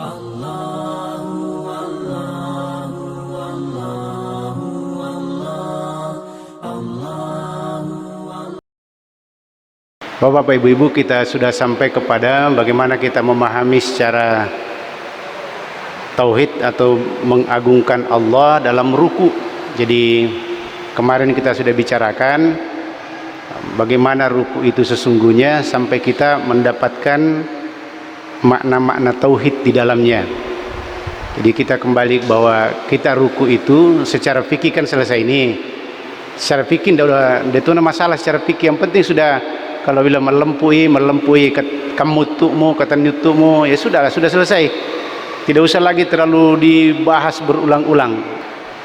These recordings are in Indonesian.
Bapak, Ibu, kita sudah sampai kepada bagaimana kita memahami secara tauhid atau mengagungkan Allah dalam ruku. Jadi kemarin kita sudah bicarakan bagaimana ruku itu sesungguhnya sampai kita mendapatkan makna-makna tauhid di dalamnya. Jadi kita kembali bahwa kita ruku itu secara fikih kan selesai ini. Secara fikih itu masalah secara fikih, yang penting sudah. Kalau bila melempui kamutukmu, kata nyutukmu, ya sudah selesai. Tidak usah lagi terlalu dibahas berulang-ulang.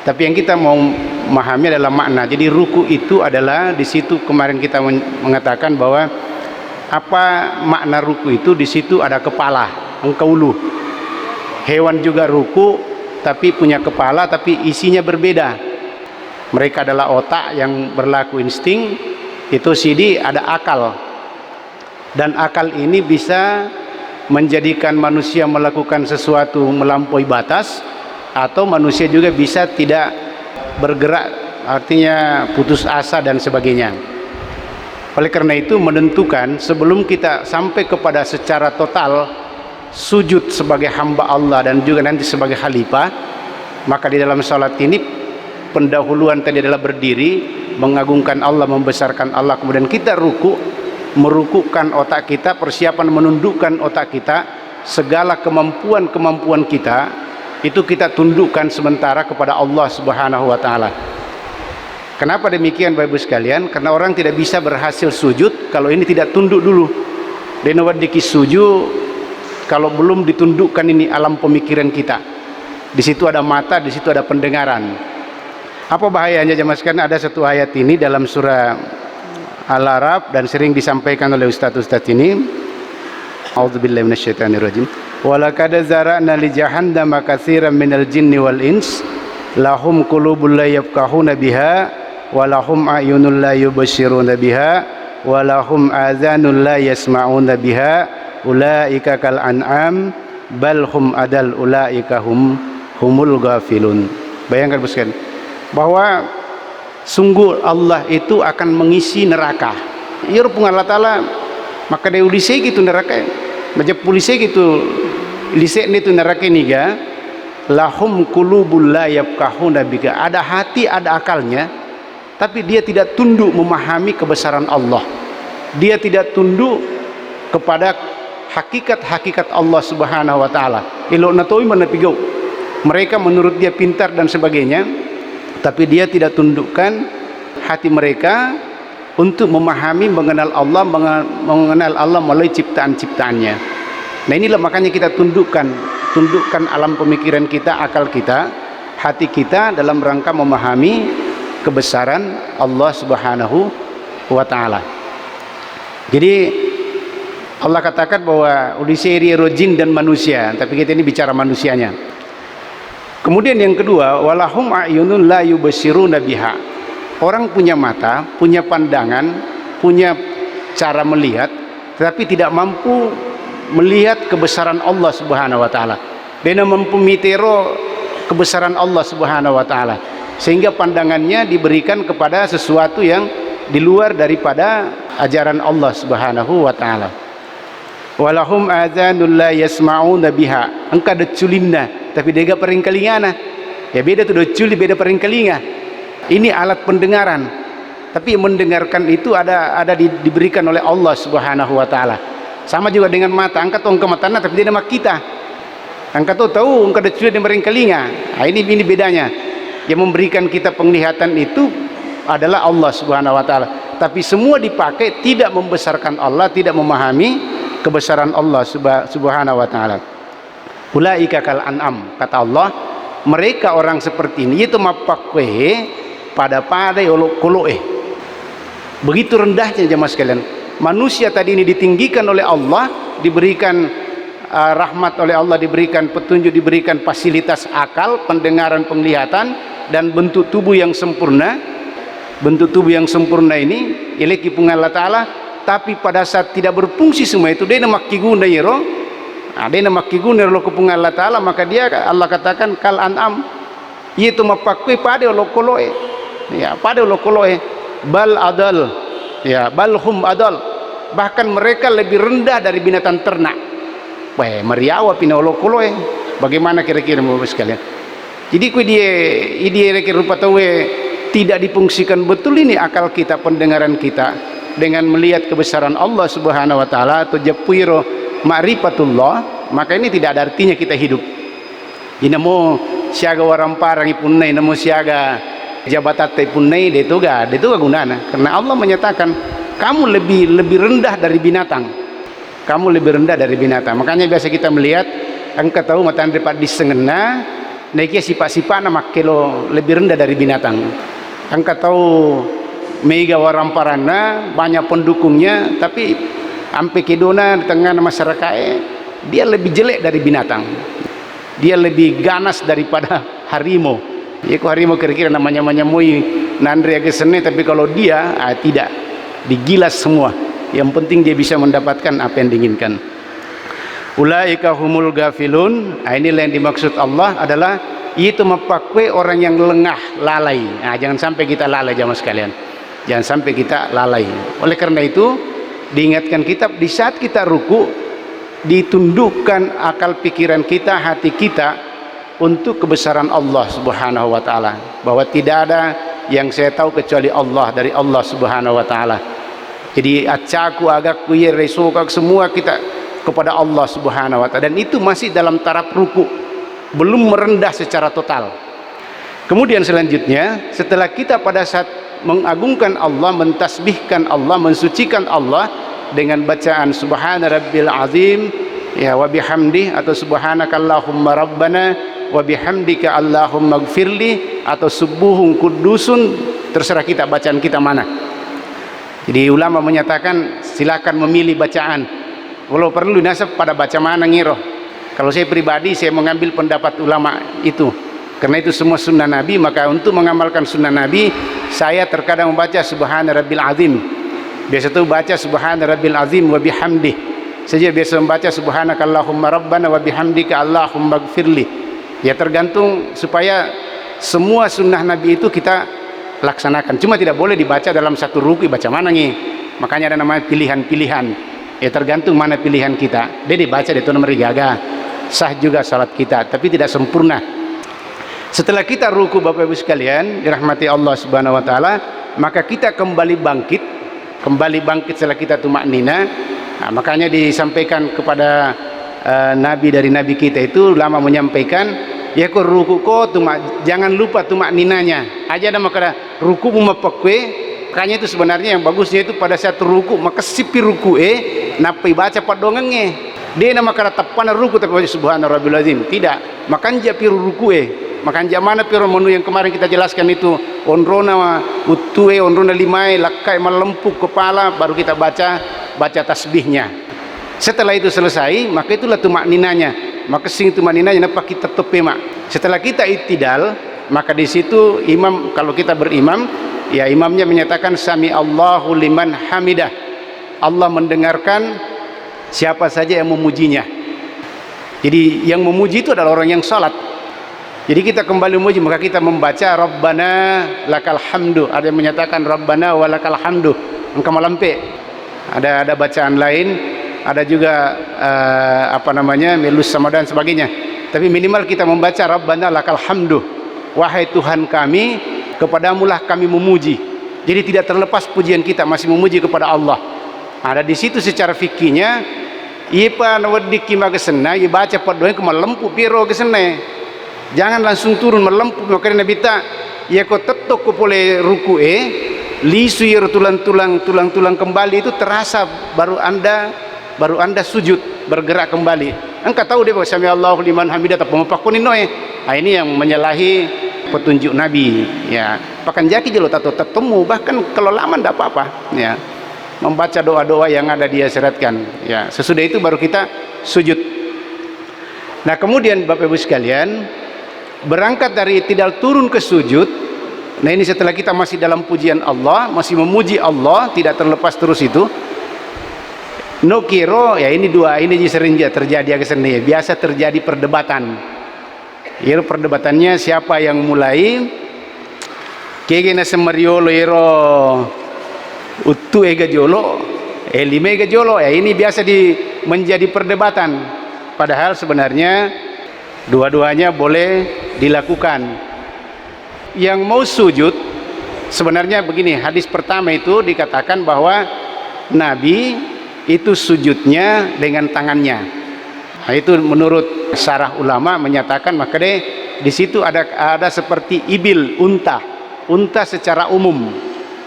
Tapi yang kita mau memahami adalah makna. Jadi ruku itu adalah di situ kemarin kita mengatakan bahwa apa makna ruku itu, di situ ada kepala, engkaulu. Hewan juga ruku tapi punya kepala, tapi isinya berbeda. Mereka adalah otak yang berlaku insting. Itu sidi ada akal, dan akal ini bisa menjadikan manusia melakukan sesuatu melampaui batas, atau manusia juga bisa tidak bergerak, artinya putus asa dan sebagainya. Oleh karena itu menentukan sebelum kita sampai kepada secara total sujud sebagai hamba Allah dan juga nanti sebagai khalifah, maka di dalam salat ini pendahuluan tadi adalah berdiri, mengagungkan Allah, membesarkan Allah, kemudian kita ruku, merukukan otak kita, persiapan menundukkan otak kita, segala kemampuan kita itu kita tundukkan sementara kepada Allah Subhanahu wa taala. Kenapa demikian Bapak Ibu sekalian? Karena orang tidak bisa berhasil sujud kalau ini tidak tunduk dulu. Denowadiki sujud kalau belum ditundukkan ini alam pemikiran kita. Di situ ada mata, di situ ada pendengaran. Apa bahayanya jemaah sekalian? Ada satu ayat ini dalam surah Al-A'raf dan sering disampaikan oleh ustaz-ustaz ini. A'udzubillahi minasyaitonirrajim. Wa laqad zara'na li jahannama katsiran minal jinni wal ins lahum qulubun la yafqahuna biha wa lahum a'yunun la yubsiruna biha wa lahum adhanun la yasma'una biha ulaika kal an'am bal hum adal ulaika humul ghafilun. Bayangkan sekalian bahwa sungguh Allah itu akan mengisi neraka. Ya Rabbuna Allah Ta'ala maka dia ulise gitu neraka. Macam polisi gitu lisek ni tu neraka ni ga lahum qulubul la yafqahuna bika. Ada hati, ada akalnya, tapi dia tidak tunduk memahami kebesaran Allah. Dia tidak tunduk kepada hakikat-hakikat Allah Subhanahu wa taala. Ilo natoi manapigau. Mereka menurut dia pintar dan sebagainya, tapi dia tidak tundukkan hati mereka untuk memahami, mengenal Allah melalui ciptaan-ciptaannya. Nah inilah makanya kita tundukkan alam pemikiran kita, akal kita, hati kita dalam rangka memahami kebesaran Allah Subhanahu wa taala. Jadi Allah katakan bahwa uliseri jin dan manusia, tapi kita ini bicara manusianya. Kemudian yang kedua, walahum a'yunun la yubsiruna biha. Orang punya mata, punya pandangan, punya cara melihat, tetapi tidak mampu melihat kebesaran Allah Subhanahu wa taala. Dia mampu mitero kebesaran Allah Subhanahu wa taala, sehingga pandangannya diberikan kepada sesuatu yang di luar daripada ajaran Allah Subhanahu wa taala. Walahum adzanul la yasma'una biha. Engka deculinna tapi dia paring kalingana. Ya beda tu deculi, beda paring kalinga. Ini alat pendengaran. Tapi mendengarkan itu ada diberikan oleh Allah Subhanahu wa taala. Sama juga dengan mata. Engka tu engka matana tapi dia nama kita. Engka tu tahu engka deculi dia paring kalinga. Nah, ini bedanya. Yang memberikan kita penglihatan itu adalah Allah Subhanahu wa taala. Tapi semua dipakai tidak membesarkan Allah, tidak memahami kebesaran Allah Subhanahu wa taala. Ulaika kal an'am, kata Allah, mereka orang seperti ini itu mapakwe pada koloe. Begitu rendahnya jemaah sekalian. Manusia tadi ini ditinggikan oleh Allah, diberikan rahmat oleh Allah, diberikan petunjuk, diberikan fasilitas akal, pendengaran, penglihatan, dan bentuk tubuh yang sempurna. Bentuk tubuh yang sempurna ini ilaki pungan Allah Ta'ala. Tapi pada saat tidak berfungsi semua itu, dia namak kiguna yero ada nama kigunir lo kupung Allah Ta'ala, maka dia Allah katakan kal an'am, itu mapakui pada lo koloe, ya pada lo koloe, bal adal, ya bal hum adal, bahkan mereka lebih rendah dari binatang ternak. Wah, meriawa pina lo koloe. Bagaimana kira-kira Bapak sekalian? Jadi dia kira rupa tahu tidak difungsikan betul ini akal kita, pendengaran kita dengan melihat kebesaran Allah Subhanahu wa taala atau japwiro ma'rifatullah, maka ini tidak ada artinya kita hidup. Ini mau siaga warang parang ipunai, namo siaga jabatate ipunai, itu ga gunana. Karena Allah menyatakan kamu lebih rendah dari binatang. Kamu lebih rendah dari binatang. Makanya biasa kita melihat angka tahu matan dapat disengena, naiknya sifat-sifat nama kilo lebih rendah dari binatang. Angka tahu mega warang parana banyak pendukungnya, tapi ampe kedona di tengah masyarakat dia lebih jelek dari binatang, dia lebih ganas daripada harimau. Ya kok harimau kira-kira namanya mui nandri agak seni, tapi kalau dia tidak, digilas semua. Yang penting dia bisa mendapatkan apa yang diinginkan. Ulaika humul gafilun. Inilah yang dimaksud Allah adalah itu mempakwe orang yang lengah, lalai. Jangan sampai kita lalai jamaah sekalian, jangan sampai kita lalai. Oleh karena itu diingatkan kita di saat kita ruku, ditundukkan akal pikiran kita, hati kita untuk kebesaran Allah Subhanahu wa taala, bahwa tidak ada yang saya tahu kecuali Allah, dari Allah Subhanahu wa taala. Jadi acaku agakku ya resokak semua kita kepada Allah Subhanahu wa taala, dan itu masih dalam taraf ruku, belum merendah secara total. Kemudian selanjutnya setelah kita pada saat mengagungkan Allah, mentasbihkan Allah, mensucikan Allah dengan bacaan subhana rabbil azim, ya wa bihamdi, atau subhanakallahumma rabbana wa bihamdika allahumma gfirli, atau subuhun kudusun, terserah kita bacaan kita mana. Jadi ulama menyatakan silakan memilih bacaan, kalau perlu nasab pada baca mana ngiro. Kalau saya pribadi saya mengambil pendapat ulama itu, karena itu semua sunnah Nabi. Maka untuk mengamalkan sunnah Nabi, saya terkadang membaca subhana rabbil azim, biasa tuh baca subhana rabbil azim wa bihamdi saja, biasa membaca subhanakallahumma rabbana wa bihamdika allahumma gfirli. Ya tergantung, supaya semua sunnah Nabi itu kita laksanakan. Cuma tidak boleh dibaca dalam satu ruku, baca mana nih, makanya ada namanya pilihan-pilihan. Ya tergantung mana pilihan kita, dia dibaca itu nomor gaga, sah juga salat kita, tapi tidak sempurna. Setelah kita ruku Bapak Ibu sekalian dirahmati Allah Subhanahu wa taala, maka kita kembali bangkit setelah kita tumaknina. Nah, makanya disampaikan kepada nabi dari nabi kita itu lama menyampaikan, ya kok ruku kok jangan lupa tumakninanya. Aja nama kada ruku mapakwe. Makanya itu sebenarnya yang bagusnya itu pada saat ruku maka sipi ruku napai baca padongenge. Dia nama kada tapana ruku tapi subhana rabbil azim. Tidak, makan ja piru ruku makan ja mana piru menu yang kemarin kita jelaskan itu, onrona utue, onrona limai, lakai melempuk kepala, baru kita baca tasbihnya. Setelah itu selesai, maka itulah tumakninanya. Maka sing tumakninanya napa kita topema. Setelah kita itidal, maka di situ imam, kalau kita berimam, ya imamnya menyatakan sami Allahu liman hamidah. Allah mendengarkan siapa saja yang memujinya. Jadi yang memuji itu adalah orang yang salat. Jadi kita kembali memuji, maka kita membaca Rabbana lakal hamdu. Ada yang menyatakan Rabbana walakal hamdu, engkau malampe. Ada bacaan lain, ada juga melus sama dan sebagainya. Tapi minimal kita membaca Rabbana lakal hamdu, wahai Tuhan kami, kepadamulah kami memuji. Jadi tidak terlepas pujian kita masih memuji kepada Allah. Ada di situ secara fikihnya, ipa nawadiki magesena, ibaca padoe kemalempuk piro gesene. Jangan langsung turun melempuk, makanya Nabi tak ya kau tetok ko pole ruku lisu ya tulang kembali itu terasa, baru anda sujud bergerak kembali. Engkau tahu dia bahwa sami Allahu liman hamidah tapi mepakunin noe. Ini yang menyalahi petunjuk Nabi. Ya, pakan jaki jelo tato ketemu, bahkan kalau lama tidak apa-apa. Ya, membaca doa-doa yang ada dia syaratkan. Ya, sesudah itu baru kita sujud. Nah kemudian Bapak Ibu sekalian, berangkat dari tidak turun ke sujud. Nah ini setelah kita masih dalam pujian Allah, masih memuji Allah, tidak terlepas terus itu. no kiro ya ini dua ini sering terjadi agak seni, biasa terjadi perdebatan. Iro perdebatannya siapa yang mulai kegena semariolo iro utu ega jolo lima ega jolo ya ini biasa menjadi perdebatan, padahal sebenarnya dua-duanya boleh dilakukan. Yang mau sujud sebenarnya begini, hadis pertama itu dikatakan bahwa Nabi itu sujudnya dengan tangannya. Nah, itu menurut syarah ulama menyatakan maka di situ ada seperti ibil, unta secara umum,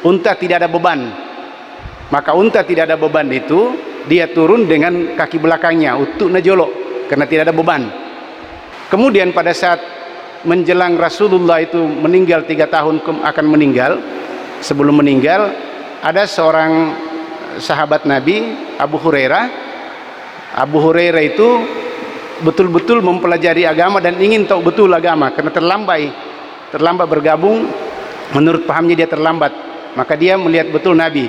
unta tidak ada beban. Maka unta tidak ada beban itu dia turun dengan kaki belakangnya utuk najolo karena tidak ada beban. Kemudian pada saat menjelang Rasulullah itu meninggal 3 tahun akan meninggal, sebelum meninggal ada seorang sahabat Nabi Abu Hurairah itu betul-betul mempelajari agama dan ingin tahu betul agama karena terlambat bergabung, menurut pahamnya dia terlambat, maka dia melihat betul Nabi,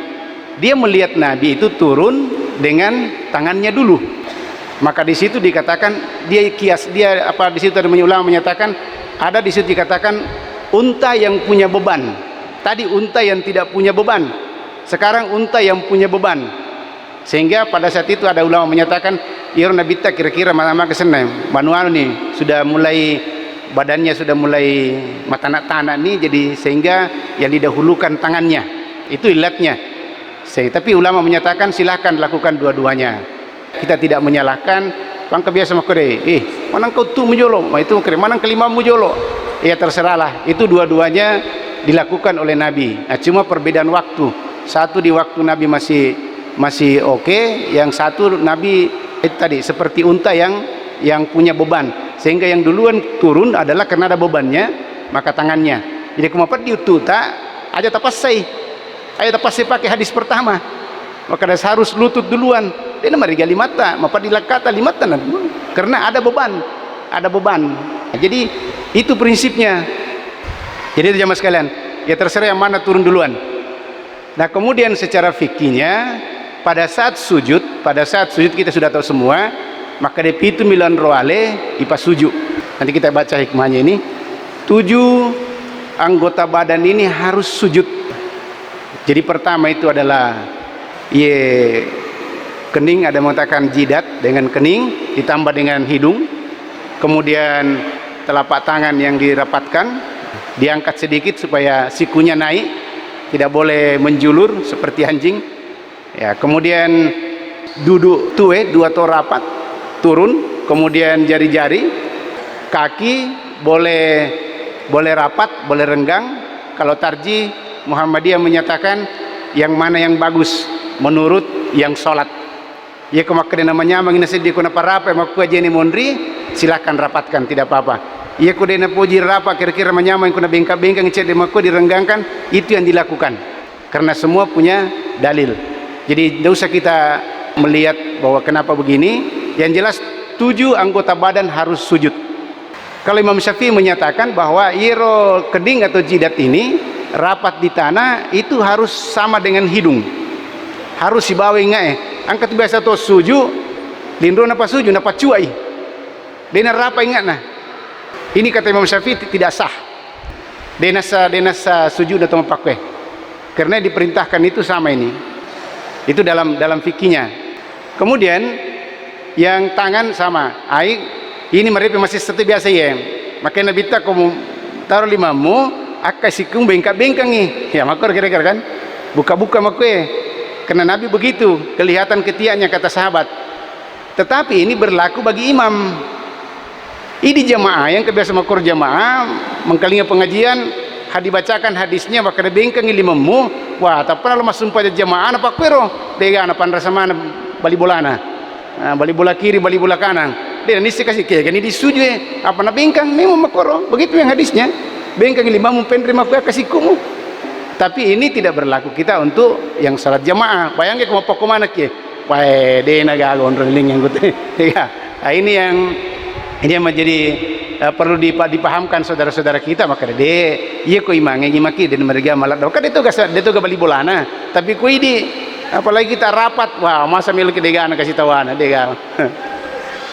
dia melihat Nabi itu turun dengan tangannya dulu. Maka di situ dikatakan di situ ada ulama menyatakan ada di situ dikatakan unta yang punya beban. Tadi unta yang tidak punya beban, sekarang unta yang punya beban. Sehingga pada saat itu ada ulama menyatakan iro Nabi ta kira-kira mana kesenai manual nih sudah mulai badannya sudah mulai matanak-tanak nih, jadi sehingga yang didahulukan tangannya itu ilatnya. Tapi ulama menyatakan silahkan lakukan dua-duanya. Kita tidak menyalahkan pangka biasa makore manang kau tu mujolo itu kere manang kelima mujolo ya terserahlah, itu dua-duanya dilakukan oleh Nabi. Nah, cuma perbedaan waktu, satu di waktu Nabi masih oke, yang satu Nabi tadi seperti unta yang punya beban, sehingga yang duluan turun adalah karena ada bebannya maka tangannya. Jadi kemapat diututa aja tapasai pakai hadis pertama, maka harus lutut duluan. Dia nama rigali mata, mapa dilakata limata karena ada beban. Jadi itu prinsipnya. Jadi itu jamaah sekalian, ya terserah yang mana turun duluan. Nah kemudian secara fikihnya pada saat sujud kita sudah tahu semua, maka de pitu milan roale ipa sujud. Nanti kita baca hikmahnya ini. 7 anggota badan ini harus sujud. Jadi pertama itu adalah kening, ada mengatakan jidat dengan kening ditambah dengan hidung, kemudian telapak tangan yang dirapatkan diangkat sedikit supaya sikunya naik, tidak boleh menjulur seperti anjing ya. Kemudian duduk dua to rapat turun, kemudian jari-jari kaki boleh rapat, boleh renggang. Kalau tarji Muhammadiyah menyatakan yang mana yang bagus menurut yang sholat. Ya kemakanya namanya mangina sedih kuna parapa makku aja ni mondri silakan rapatkan tidak apa-apa. Ya kudena puji rapa kira-kira menyamai kuna bengkak-bengkak ngecek di makku direnggangkan, itu yang dilakukan karena semua punya dalil. Jadi tidak usah kita melihat bahwa kenapa begini, yang jelas 7 anggota badan harus sujud. Kalau Imam Syafi'i menyatakan bahwa iro keding atau jidat ini rapat di tanah itu harus sama dengan hidung, harus dibawa ingat angkat biasa to suju lindro napa suju napa cuai dena rapa ingat nah. Ini kata Imam Syafi'i tidak sah dena sa sujud atau mapakwe karena diperintahkan itu sama ini, itu dalam fikihnya. Kemudian yang tangan sama ini mereka masih seperti biasa ya, makanya Nabi tak kamu taruh limamu akai sikung bengkak-bengkak nih ya makor kira-kira kan buka-buka makwe karena Nabi begitu kelihatan ketiaknya kata sahabat. Tetapi ini berlaku bagi imam. Ini jamaah yang kebiasa makor jamaah mengkalinya pengajian dibacakan hadisnya maka bengkang limamu wah tak pernah masuk pada jamaah apa kuero dega ana pan rasa mana bali bolana bali bola kiri bali bola kanan dia nisi kasih kayak gini disujud apa na bengkang memang makoro begitu yang hadisnya bengkang limamu penrima ku kasih kumu. Tapi ini tidak berlaku kita untuk yang salat jamaah. Bayangkan kamu pokok mana ke? Wah, dia naga gondrong yang gitu. Nah, ini yang menjadi perlu dipahamkan saudara-saudara kita. Maka dia, iya ko imang yang imaki dan mereka malat. Kan itu gak bali bolana. Tapi ku ini Apalagi kita rapat, wah masa milik degaan kasih tawana degaan.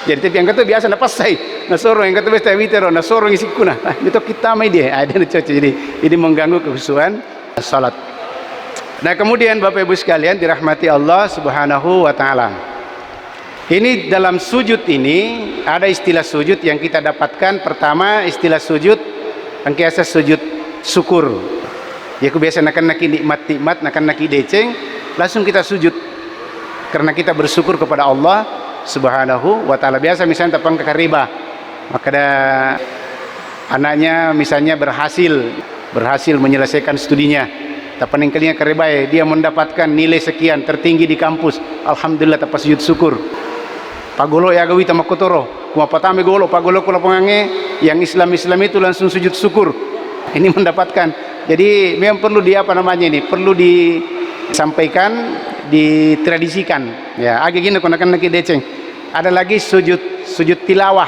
Jadi tapi yang kata biasa na pasai, na sorong yang kata biasa witero, na sorong isi kuna. Itu kita mai dia, ada cocok. Jadi mengganggu kekhusyuan salat. Nah kemudian Bapak Ibu sekalian dirahmati Allah Subhanahu wa taala. Ini dalam sujud ini ada istilah sujud yang kita dapatkan. Pertama istilah sujud yang biasa sujud syukur. Ya kebiasaan akan nikmat, akan deceng, langsung kita sujud karena kita bersyukur kepada Allah Subhanahu wa taala. Biasa misalnya tapang kekariba, maka ada anaknya misalnya berhasil menyelesaikan studinya, tapaning kalinya kariba dia mendapatkan nilai sekian tertinggi di kampus, alhamdulillah tapas sujud syukur. Pagolo ya gawi tamakotoro kuma patame golo pagolo kula pengange yang Islam itu langsung sujud syukur. Ini mendapatkan. Jadi memang perlu perlu disampaikan, ditradisikan. Ya, agak gini konakan naki deceng. Ada lagi sujud tilawah.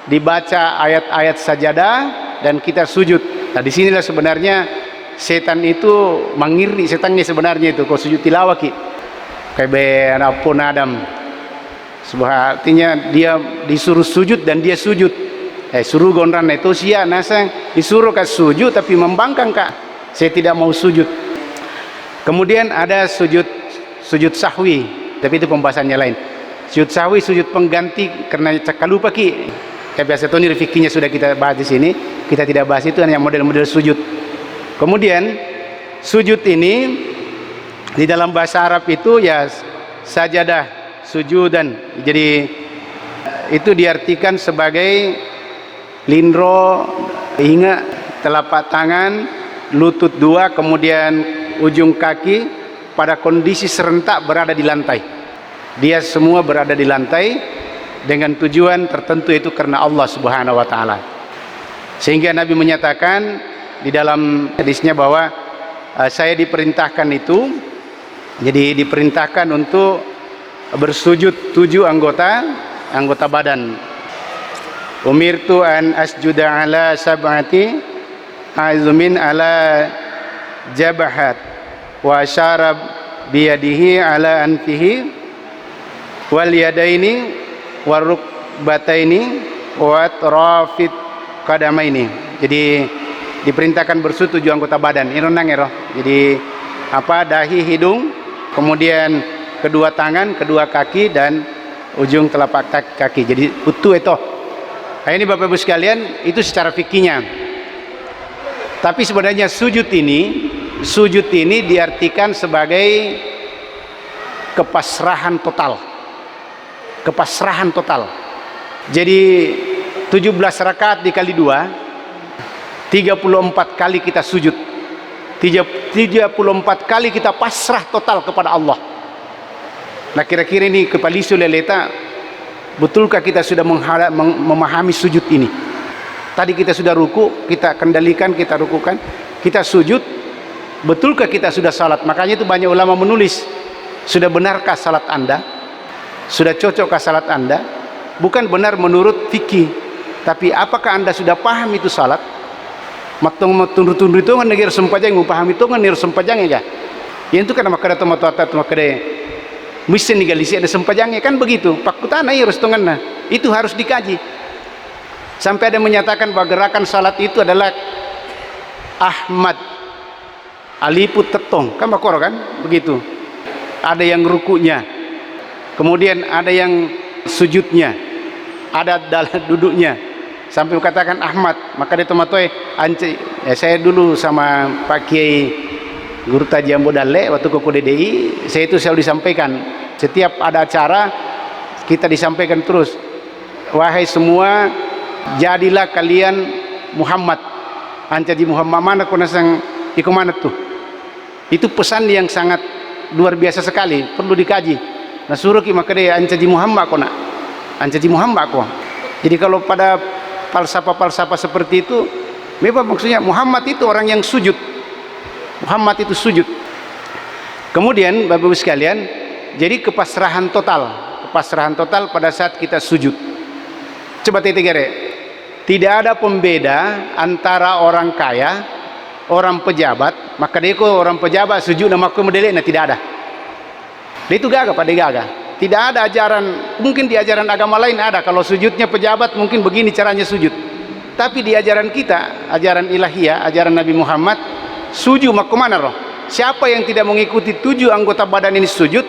Dibaca ayat-ayat sajadah dan kita sujud. Nah, disinilah sebenarnya setan itu mengiri setannya sebenarnya itu. Kalau sujud tilawah ki kayak apun Adam. Artinya dia disuruh sujud dan dia sujud. Suruh gondran itu sia nasang disuruh kat sujud tapi membangkang kak. Saya tidak mau sujud. Kemudian ada sujud sahwi, tapi itu pembahasannya lain. Sujud sahwi sujud pengganti karena lupa ki. Kayak biasa tuh nih fikihnya sudah kita bahas di sini. Kita tidak bahas itu hanya model-model sujud. Kemudian sujud ini di dalam bahasa Arab itu ya sajadah, sujudan. Jadi itu diartikan sebagai lindro hingga telapak tangan, lutut dua, kemudian ujung kaki pada kondisi serentak berada di lantai. Dia semua berada di lantai dengan tujuan tertentu, itu karena Allah Subhanahu wa taala. Sehingga Nabi menyatakan di dalam hadisnya bahwa saya diperintahkan itu, jadi diperintahkan untuk bersujud 7 anggota badan. Umirtu an asjuda ala sab'ati azumin ala jabahat wa syarab biyadihi ala anfihi wal yadaini warukbataini wa atrafit qadamaini. Jadi diperintahkan bersujud 7 anggota badan. Irunang ero. Jadi dahi, hidung, kemudian kedua tangan, kedua kaki dan ujung telapak kaki. Jadi utuh itu. Nah, ini Bapak Ibu sekalian, itu secara fikihnya. Tapi sebenarnya sujud ini diartikan sebagai kepasrahan total. Kepasrahan total. Jadi 17 rakaat dikali 2, 34 kali kita sujud. 34 kali kita pasrah total kepada Allah. Nah kira-kira ini kepalisu leleta, betulkah kita sudah memahami sujud ini? Tadi kita sudah ruku, kita kendalikan, kita rukukan, kita sujud, betulkah kita sudah salat? Makanya itu banyak ulama menulis, sudah benarkah salat Anda? Sudah cocokkah salat Anda? Bukan benar menurut fikih, tapi apakah Anda sudah paham itu salat? Matong-matong itu kan negara sempajang, paham itu kan negara sempajang ya. Yang itu kan makada tomat-tomat makada mesin digalisi ada sempajangnya kan begitu. Pakutana harus tonganna. Itu harus dikaji. Sampai ada menyatakan bahwa gerakan salat itu adalah Ahmad aliput tetong. Kan makoro kan begitu. Ada yang rukunya. Kemudian ada yang sujudnya. Ada dalam duduknya. Sampai katakan Ahmad, maka dia tomatoi anci. Saya dulu sama Pak Kiai Guru Tajambo Dalle waktu ke KDDI, saya itu selalu disampaikan setiap ada acara kita disampaikan terus, wahai semua jadilah kalian Muhammad. Ancaji Muhammad mana kau nasang iku mana tuh? Itu pesan yang sangat luar biasa sekali, perlu dikaji. Nah suruh ki maka dia ancaji Muhammad kau nak, ancaji Muhammad kau. Jadi kalau pada falsafah seperti itu, memang maksudnya Muhammad itu orang yang sujud. Muhammad itu sujud. Kemudian Bapak Ibu sekalian, jadi kepasrahan total pada saat kita sujud. Coba titigare. Tidak ada pembeda antara orang kaya, orang pejabat, maka dia orang pejabat sujud nama aku modelnya tidak ada. Dia itu gagah, pada gagah. Tidak ada ajaran, mungkin di ajaran agama lain ada, kalau sujudnya pejabat mungkin begini caranya sujud. Tapi di ajaran kita, ajaran ilahiyah, ajaran Nabi Muhammad, sujud maka kemana roh? Siapa yang tidak mengikuti 7 anggota badan ini sujud,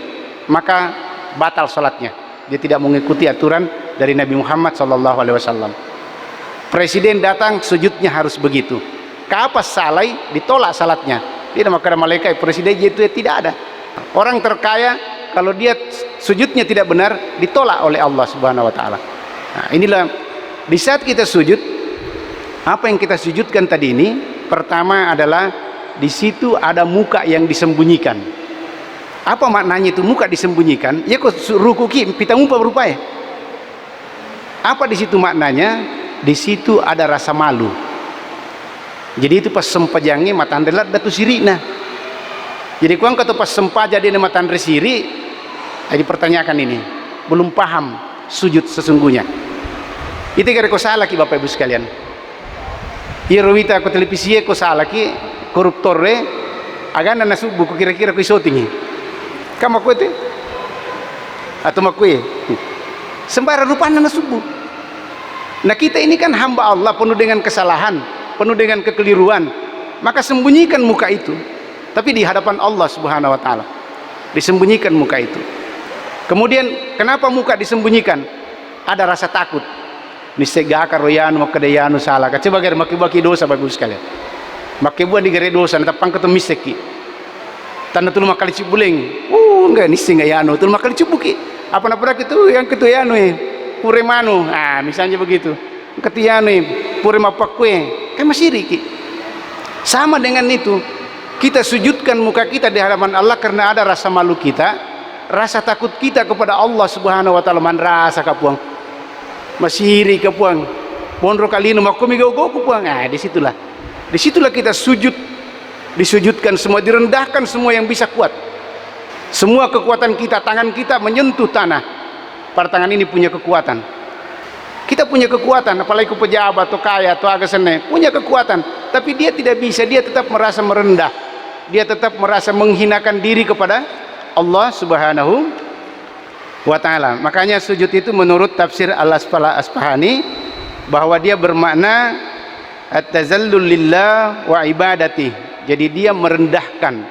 maka batal salatnya. Dia tidak mengikuti aturan dari Nabi Muhammad SAW. Presiden datang, sujudnya harus begitu. Kapas salai, ditolak salatnya. Dia maka malaikat presiden itu tidak ada. Orang terkaya kalau dia sujudnya tidak benar, ditolak oleh Allah Subhanahu wa taala. Nah, inilah di saat kita sujud, apa yang kita sujudkan tadi ini, pertama adalah di situ ada muka yang disembunyikan. Apa maknanya itu muka disembunyikan? Ya kok ruku ki pitang umpa berupaya. Apa di situ maknanya? Di situ ada rasa malu. Jadi itu pas sempajangnya mata andelat datu sirina. Jadi kuang kata pas sempaja dia mata andre siri, dipertanyakan ini, belum paham sujud sesungguhnya. Itu kira ko salah ki Bapak Ibu sekalian. Irwita ko televisi ko salah ki koruptore agana na subuh ko kira-kira ko isotingi. Kamu aku itu atau makui sembarang rupanya na subuh. Nah kita ini kan hamba Allah penuh dengan kesalahan, penuh dengan kekeliruan, maka sembunyikan muka itu. Tapi di hadapan Allah Subhanahu wa taala disembunyikan muka itu. Kemudian kenapa muka disembunyikan? Ada rasa takut. Nisegaka royanu makadayanu salah. Coba gara maki-maki dosa bagus sekalian. Maki buat digere dosa natapang ketemu miseki. Tanda tulu makali cibuling. Enggak nisi enggak yano, tulu makali cibuki. Apa napura itu yang ketu yano pure manu. Ah, misalnya begitu. Ketu yano pure mapakwe. Kan masih riki. Sama dengan itu. Kita sujudkan muka kita di hadapan Allah karena ada rasa malu kita, rasa takut kita kepada Allah Subhanahu wa taala. Man rasa kapuang masiri kapuang pondro kalino makomi go-go kapuang. Disitulah kita sujud, disujudkan semua, direndahkan semua yang bisa kuat. Semua kekuatan kita, tangan kita menyentuh tanah. Pada tangan ini punya kekuatan. Kita punya kekuatan, apalagi ke pejabat atau kaya atau agasane punya kekuatan, tapi dia tidak bisa, dia tetap merasa merendah. Dia tetap merasa menghinakan diri kepada Allah Subhanahu wa taala. Makanya sujud itu menurut tafsir Al-Asfahani bahwa dia bermakna at-tazallul lillah wa ibadati. Jadi dia merendahkan,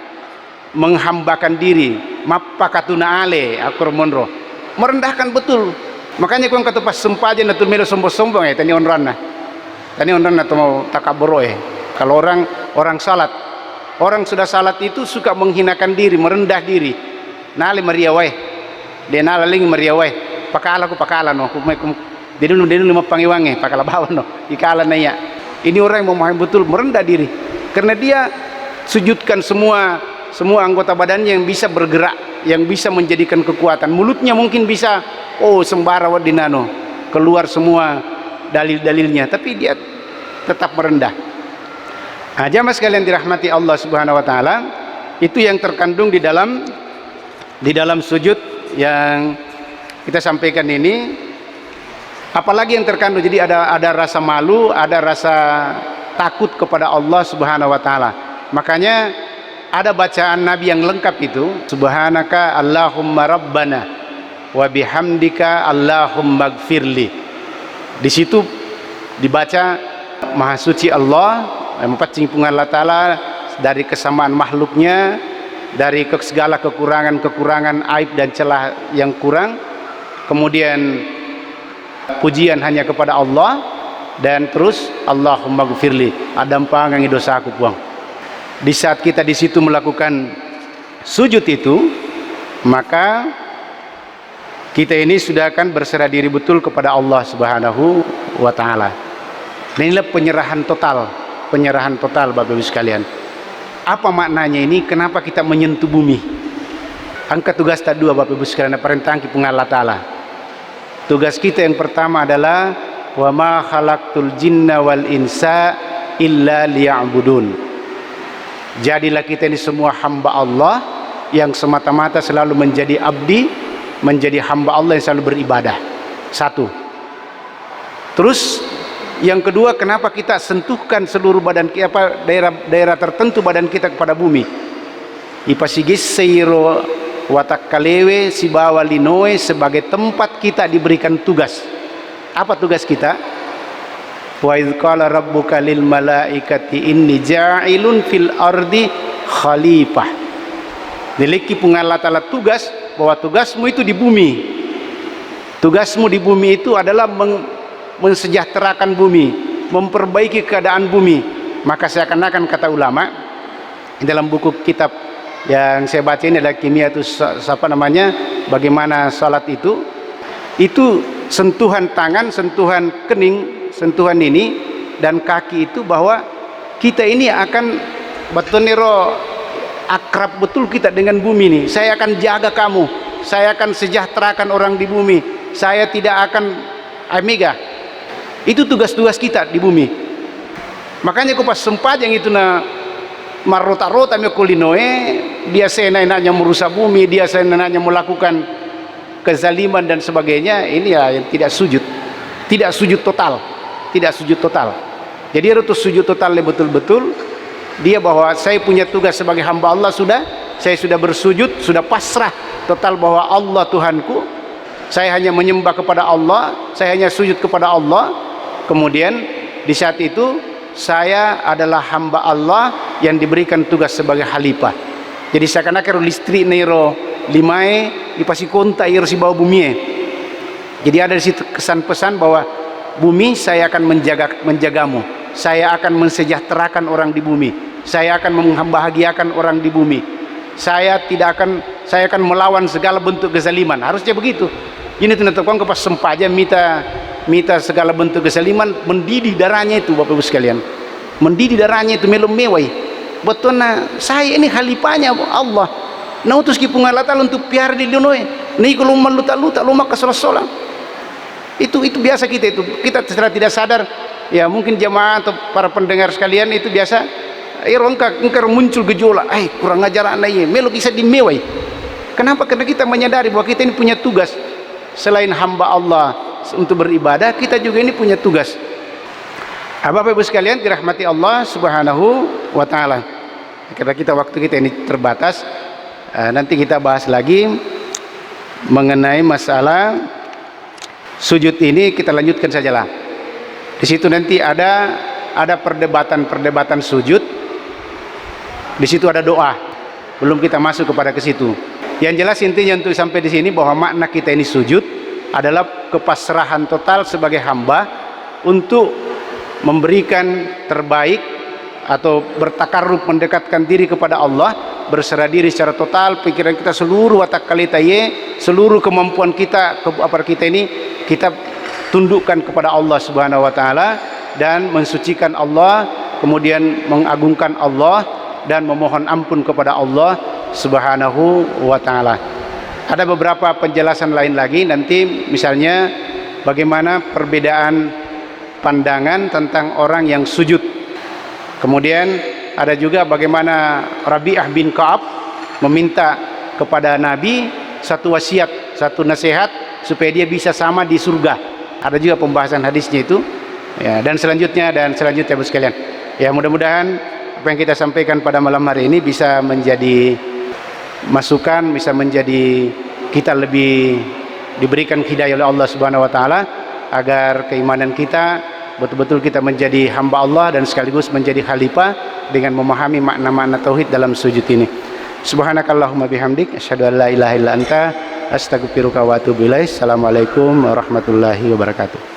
menghambakan diri, mappakatuna ale akurmonro. Merendahkan betul. Makanya kau kata pas sempaja natul melo sombong-sombong tani onrana. Tani onrana tu mau takabur Kalau orang salat, orang sudah salat itu suka menghinakan diri, merendah diri. Nali mariawai, dia nalaling mariawai. Pakala no, dia dulu lima pangiwange, pakala bawa no, ikala naya. Ini orang yang memahami betul merendah diri, karena dia sujudkan semua anggota badannya yang bisa bergerak, yang bisa menjadikan kekuatan. Mulutnya mungkin bisa, sembara wadinano, keluar semua dalil-dalilnya, tapi dia tetap merendah. Nah, jamaah sekalian dirahmati Allah Subhanahu wa taala, itu yang terkandung di dalam sujud yang kita sampaikan ini. Apalagi yang terkandung, jadi ada rasa malu, ada rasa takut kepada Allah Subhanahu wa taala. Makanya ada bacaan Nabi yang lengkap itu, subhanaka Allahumma rabbana wa bihamdika Allahumma gfirli. Di situ dibaca maha suci Allah, mempercingpungan Allah taala dari kesamaan makhluknya, dari segala kekurangan aib dan celah yang kurang. Kemudian pujian hanya kepada Allah, dan terus Allahumma gfirli, adampangangi dosaku puang. Di saat kita di situ melakukan sujud itu, maka kita ini sudah akan berserah diri betul kepada Allah Subhanahu wa taala. Inilah penyerahan total Bapak Ibu sekalian. Apa maknanya ini? Kenapa kita menyentuh bumi? Angka tugas tak dua Bapak Ibu sekalian, perintah kipungan Allah taala. Tugas kita yang pertama adalah wa ma khalaqtul jinna wal insa illa liya'budun. Jadilah kita ini semua hamba Allah yang semata-mata selalu menjadi abdi, menjadi hamba Allah yang selalu beribadah. Satu. Terus yang kedua, kenapa kita sentuhkan seluruh badan kita, daerah tertentu badan kita kepada bumi? Ipasigis seiro watak kalewe si bawa linoe sebagai tempat kita diberikan tugas. Apa tugas kita? Wa idz qala rabbuka lil malaikati inni ja'ilun fil ardi khalifah. Diliki Allah Ta'ala tugas, bahwa tugasmu itu di bumi. Tugasmu di bumi itu adalah mensejahterakan bumi, memperbaiki keadaan bumi. Maka seakan-akan kata ulama dalam buku kitab yang saya baca ini adalah kimia itu apa namanya, bagaimana salat itu sentuhan tangan, sentuhan kening, sentuhan ini dan kaki itu, bahwa kita ini akan betonero akrab betul kita dengan bumi ini. Saya akan jaga kamu, saya akan sejahterakan orang di bumi, saya tidak akan amiga. Itu tugas-tugas kita di bumi. Makanya ku pas sempat yang itu na marota-rota me kulinoe, dia senananya merusak bumi, dia senananya melakukan kezaliman dan sebagainya. Ini ya yang tidak sujud total, tidak sujud total. Jadi harus sujud total betul-betul dia, bahwa saya punya tugas sebagai hamba Allah, saya sudah bersujud, sudah pasrah total bahwa Allah Tuhanku, saya hanya menyembah kepada Allah, saya hanya sujud kepada Allah. Kemudian di saat itu saya adalah hamba Allah yang diberikan tugas sebagai khalifah. Jadi seakan-akan listrik nero limae dipasi konta iro si bawah bumi. Jadi ada di situ kesan pesan bahwa bumi saya akan menjagamu, saya akan mensejahterakan orang di bumi, saya akan membahagiakan orang di bumi, saya akan melawan segala bentuk kezaliman. Harusnya begitu. Ini tentukan ke pas sempaja mita segala bentuk kezaliman, mendidih darahnya itu, Bapak Ibu sekalian, mendidih darahnya itu melum mewai. Betulnya saya ini khalifahnya Allah, nah utus kipung Allah Ta'ala untuk piar di dunia ini. Kalau meluta-luta lumak kesolah-solah itu biasa kita secara tidak sadar ya, mungkin jamaah atau para pendengar sekalian itu biasa engkar muncul gejolak, kurang ajar anaknya melu bisa dimewai. Kenapa? Karena kita menyadari bahwa kita ini punya tugas. Selain hamba Allah untuk beribadah, kita juga ini punya tugas. Bapak Ibu sekalian dirahmati Allah Subhanahu wa Ta'ala. Karena waktu kita ini terbatas, nanti kita bahas lagi mengenai masalah sujud ini. Kita lanjutkan sajalah. Di situ nanti ada perdebatan sujud. Di situ ada doa. Belum kita masuk kepada ke situ. Yang jelas intinya untuk sampai di sini bahwa makna kita ini sujud adalah kepasrahan total sebagai hamba untuk memberikan terbaik atau bertakarrub, mendekatkan diri kepada Allah, berserah diri secara total, pikiran kita, seluruh watak kalitaye, seluruh kemampuan kita, kita ini kita tundukkan kepada Allah Subhanahu wa Ta'ala dan mensucikan Allah, kemudian mengagungkan Allah dan memohon ampun kepada Allah Subhanahu wa Ta'ala. Ada beberapa penjelasan lain lagi nanti, misalnya bagaimana perbedaan pandangan tentang orang yang sujud. Kemudian ada juga bagaimana Rabi'ah bin Ka'ab meminta kepada Nabi satu wasiat, satu nasihat supaya dia bisa sama di surga. Ada juga pembahasan hadisnya itu ya, dan selanjutnya Ibu sekalian. Ya, mudah-mudahan apa yang kita sampaikan pada malam hari ini bisa menjadi masukan, bisa menjadi kita lebih diberikan hidayah oleh Allah Subhanahu wa Ta'ala, agar keimanan kita betul-betul kita menjadi hamba Allah dan sekaligus menjadi khalifah dengan memahami makna-makna tauhid dalam sujud ini. Subhanakallahumma bihamdik asyhadu an la ilaha illa anta astaghfiruka wa atubu ilaik. Assalamualaikum warahmatullahi wabarakatuh.